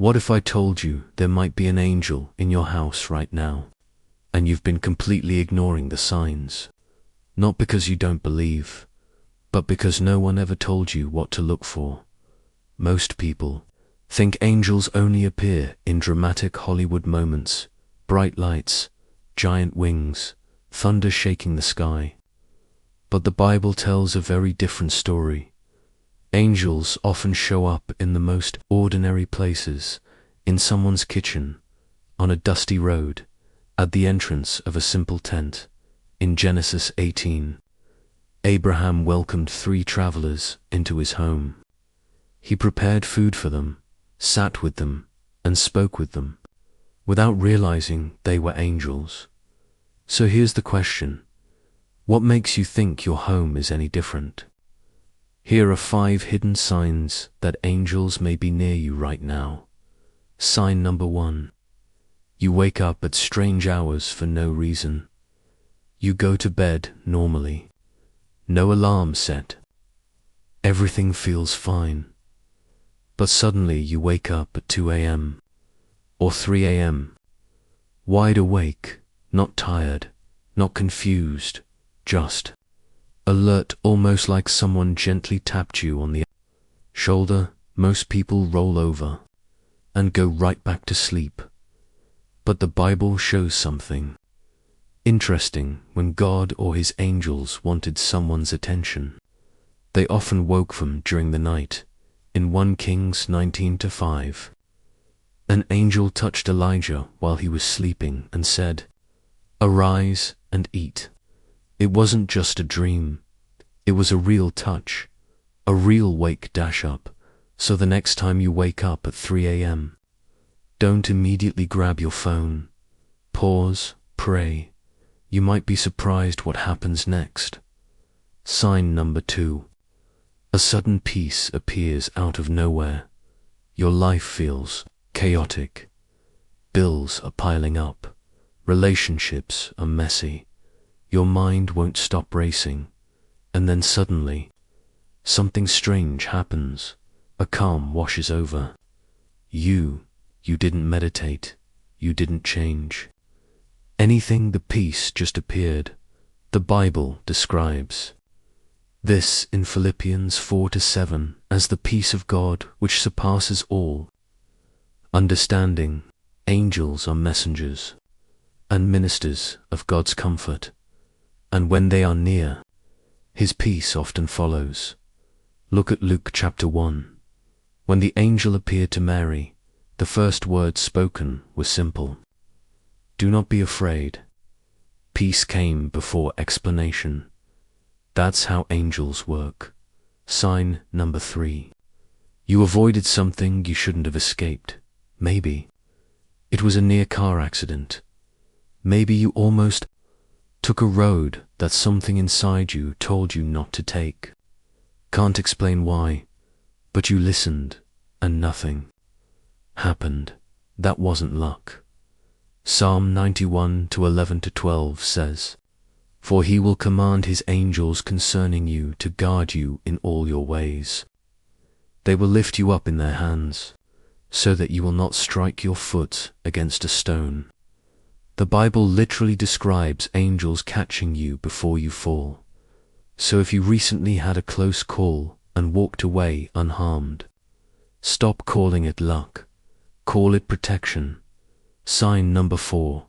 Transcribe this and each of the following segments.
What if I told you there might be an angel in your house right now, and you've been completely ignoring the signs? Not because you don't believe, but because no one ever told you what to look for. Most people think angels only appear in dramatic Hollywood moments, bright lights, giant wings, thunder shaking the sky. But the Bible tells a very different story. Angels often show up in the most ordinary places, in someone's kitchen, on a dusty road, at the entrance of a simple tent. In Genesis 18, Abraham welcomed 3 travelers into his home. He prepared food for them, sat with them, and spoke with them, without realizing they were angels. So here's the question: what makes you think your home is any different? Here are 5 hidden signs that angels may be near you right now. Sign number 1. You wake up at strange hours for no reason. You go to bed normally. No alarm set. Everything feels fine. But suddenly you wake up at 2 a.m. or 3 a.m. wide awake, not tired, not confused, just alert, almost like someone gently tapped you on the shoulder. Most people roll over and go right back to sleep. But the Bible shows something interesting. When God or his angels wanted someone's attention, they often woke them during the night. In 1 Kings 19:5, an angel touched Elijah while he was sleeping and said, "Arise and eat." It wasn't just a dream. It was a real touch, a real wake up. So the next time you wake up at 3 a.m., don't immediately grab your phone. Pause, pray. You might be surprised what happens next. Sign number 2. A sudden peace appears out of nowhere. Your life feels chaotic. Bills are piling up. Relationships are messy. Your mind won't stop racing. And then suddenly, something strange happens. A calm washes over. You didn't meditate. You didn't change anything. The peace just appeared. The Bible describes this in Philippians 4-7 as the peace of God which surpasses all understanding. Angels are messengers and ministers of God's comfort, and when they are near, his peace often follows. Look at Luke chapter 1. When the angel appeared to Mary, the first words spoken were simple: "Do not be afraid." Peace came before explanation. That's how angels work. Sign number 3. You avoided something you shouldn't have escaped. Maybe it was a near car accident. Maybe you almost took a road that something inside you told you not to take. Can't explain why, but you listened and nothing happened. That wasn't luck. Psalm 91:11-12 says, "For he will command his angels concerning you to guard you in all your ways. They will lift you up in their hands, so that you will not strike your foot against a stone." The Bible literally describes angels catching you before you fall. So if you recently had a close call and walked away unharmed, stop calling it luck. Call it protection. Sign number 4.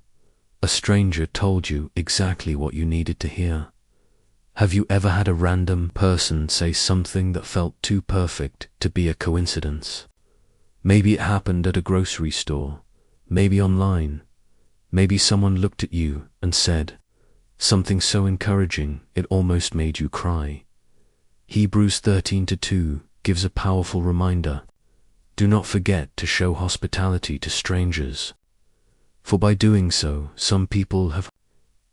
A stranger told you exactly what you needed to hear. Have you ever had a random person say something that felt too perfect to be a coincidence? Maybe it happened at a grocery store, maybe online. Maybe someone looked at you and said something so encouraging it almost made you cry. Hebrews 13:2 gives a powerful reminder: do not forget to show hospitality to strangers, for by doing so, some people have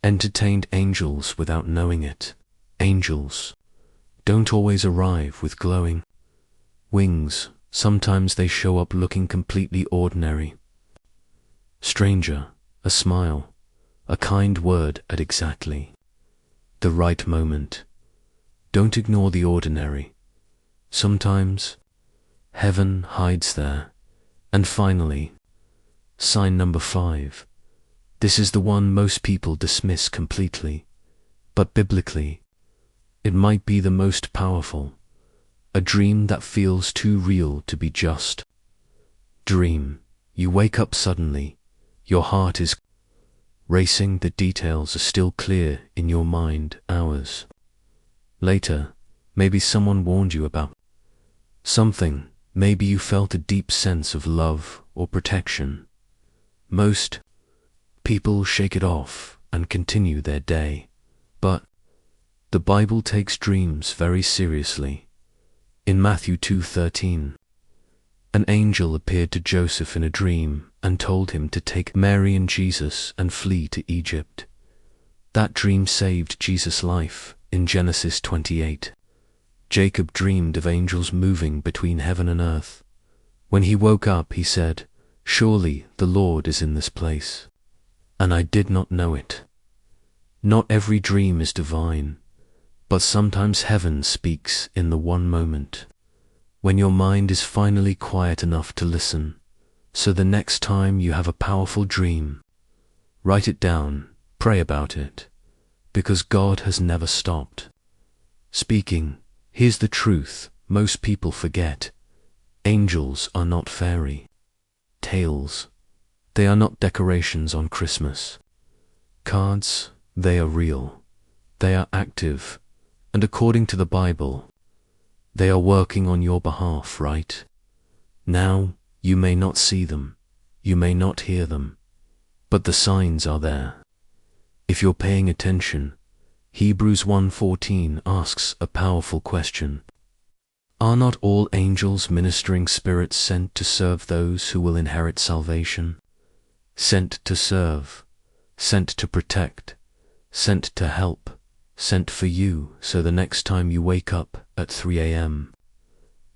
entertained angels without knowing it. Angels don't always arrive with glowing wings. Sometimes they show up looking completely ordinary. Stranger, a smile, a kind word at exactly the right moment. Don't ignore the ordinary. Sometimes heaven hides there, And finally, sign number 5. This is the one most people dismiss completely, but biblically, it might be the most powerful. A dream that feels too real to be just. Dream. You wake up suddenly. Your heart is racing. The details are still clear in your mind hours later. Maybe someone warned you about something. Maybe you felt a deep sense of love or protection. Most people shake it off and continue their day. But the Bible takes dreams very seriously. In Matthew 2:13, an angel appeared to Joseph in a dream and told him to take Mary and Jesus and flee to Egypt. That dream saved Jesus' life in Genesis 28. Jacob dreamed of angels moving between heaven and earth. When he woke up, he said, "Surely the Lord is in this place, and I did not know it." Not every dream is divine, but sometimes heaven speaks in the one moment, when your mind is finally quiet enough to listen. So the next time you have a powerful dream, write it down, pray about it, because God has never stopped speaking. Here's the truth most people forget. Angels are not fairy tales. They are not decorations on Christmas cards. They are real. They are active. And according to the Bible, they are working on your behalf right now. You may not see them. You may not hear them. But the signs are there. If you're paying attention, Hebrews 1:14 asks a powerful question. Are not all angels ministering spirits sent to serve those who will inherit salvation? Sent to serve, sent to protect, sent to help, sent for you, so the next time you wake up at 3 a.m.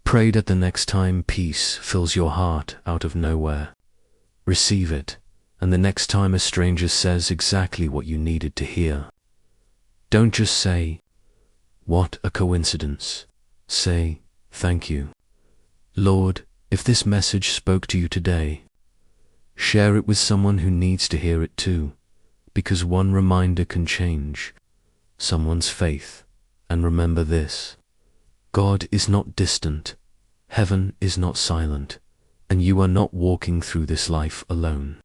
Prayed at the next time peace fills your heart out of nowhere. Receive it, and the next time a stranger says exactly what you needed to hear, don't just say, "What a coincidence." Say, "Thank you, Lord." If this message spoke to you today, share it with someone who needs to hear it too, because one reminder can change someone's faith. And remember this: God is not distant, heaven is not silent, and you are not walking through this life alone.